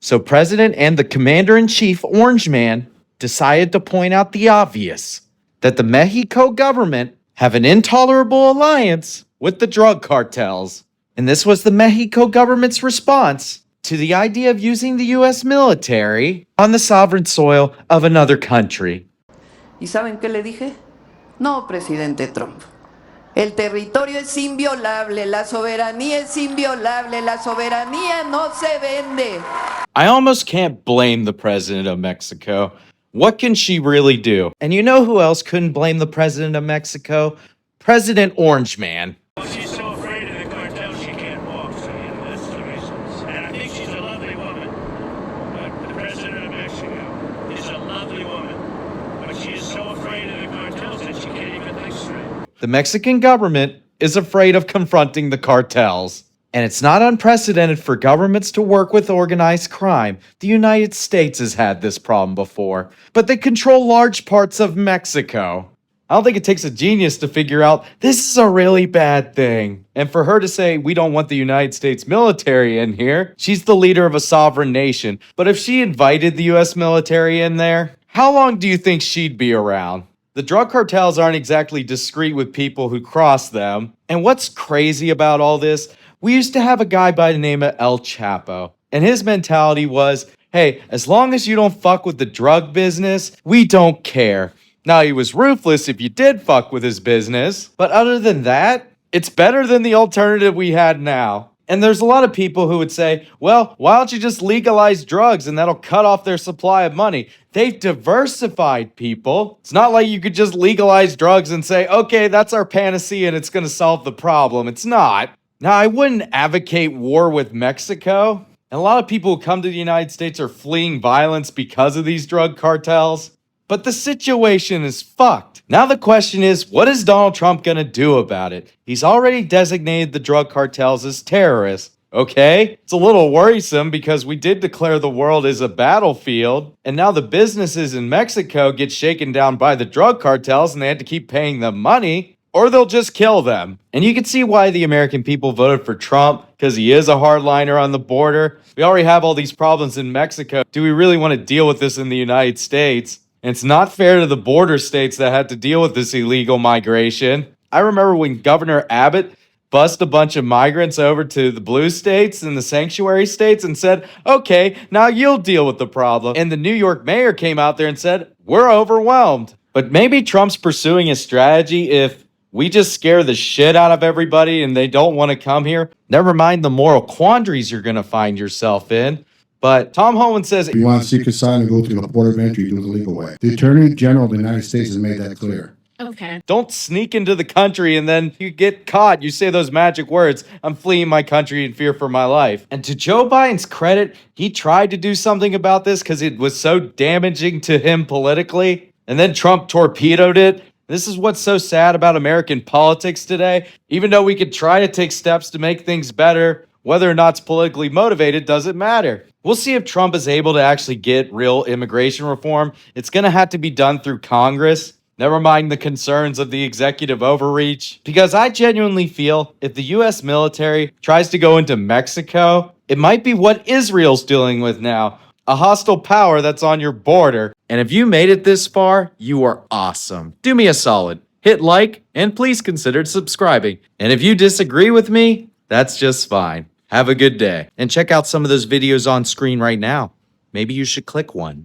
So President and the Commander-in-Chief, Orange Man, decided to point out the obvious, that the Mexico government have an intolerable alliance with the drug cartels. And this was the Mexico government's response to the idea of using the U.S. military on the sovereign soil of another country. ¿Y saben qué le dije? No, presidente Trump. El territorio es inviolable, la soberanía es inviolable, la soberanía no se vende. I almost can't blame the president of Mexico. What can she really do? And you know who else couldn't blame the president of Mexico? President Orange Man. She's so afraid of the cartels she can't walk, so that's the reason. And I think she's a lovely woman. But the president of Mexico is a lovely woman. But she is so afraid of the cartels that she can't even think straight. The Mexican government is afraid of confronting the cartels. And it's not unprecedented for governments to work with organized crime. The United States has had this problem before, but they control large parts of Mexico. I don't think it takes a genius to figure out this is a really bad thing. And for her to say, we don't want the United States military in here, she's the leader of a sovereign nation. But if she invited the US military in there, how long do you think she'd be around? The drug cartels aren't exactly discreet with people who cross them. And what's crazy about all this? We used to have a guy by the name of El Chapo, and his mentality was, hey, as long as you don't fuck with the drug business, we don't care. Now, he was ruthless if you did fuck with his business, but other than that, it's better than the alternative we had now. And there's a lot of people who would say, well, why don't you just legalize drugs and that'll cut off their supply of money? They've diversified, people. It's not like you could just legalize drugs and say, okay, that's our panacea and it's going to solve the problem. It's not. Now, I wouldn't advocate war with Mexico. And a lot of people who come to the United States are fleeing violence because of these drug cartels. But the situation is fucked. Now the question is, what is Donald Trump going to do about it? He's already designated the drug cartels as terrorists. Okay, it's a little worrisome because we did declare the world as a battlefield, and now the businesses in Mexico get shaken down by the drug cartels and they had to keep paying them money, or they'll just kill them. And you can see why the American people voted for Trump, because he is a hardliner on the border. We already have all these problems in Mexico. Do we really want to deal with this in the United States? And it's not fair to the border states that had to deal with this illegal migration. I remember when Governor Abbott bussed a bunch of migrants over to the blue states and the sanctuary states and said, okay, now you'll deal with the problem. And the New York mayor came out there and said, we're overwhelmed. But maybe Trump's pursuing a strategy if we just scare the shit out of everybody and they don't want to come here. Never mind the moral quandaries you're going to find yourself in. But Tom Homan says, if you want a secret sign and go through the port of entry, do it the legal way. The Attorney General of the United States has made that clear. Okay. Don't sneak into the country and then you get caught. You say those magic words, I'm fleeing my country in fear for my life. And to Joe Biden's credit, he tried to do something about this because it was so damaging to him politically. And then Trump torpedoed it. This is what's so sad about American politics today. Even though we could try to take steps to make things better, whether or not it's politically motivated doesn't matter. We'll see if Trump is able to actually get real immigration reform. It's going to have to be done through Congress. Never mind the concerns of the executive overreach. Because I genuinely feel if the U.S. military tries to go into Mexico, it might be what Israel's dealing with now. A hostile power that's on your border. And if you made it this far, you are awesome. Do me a solid. Hit like and please consider subscribing. And if you disagree with me, that's just fine. Have a good day. And check out some of those videos on screen right now. Maybe you should click one.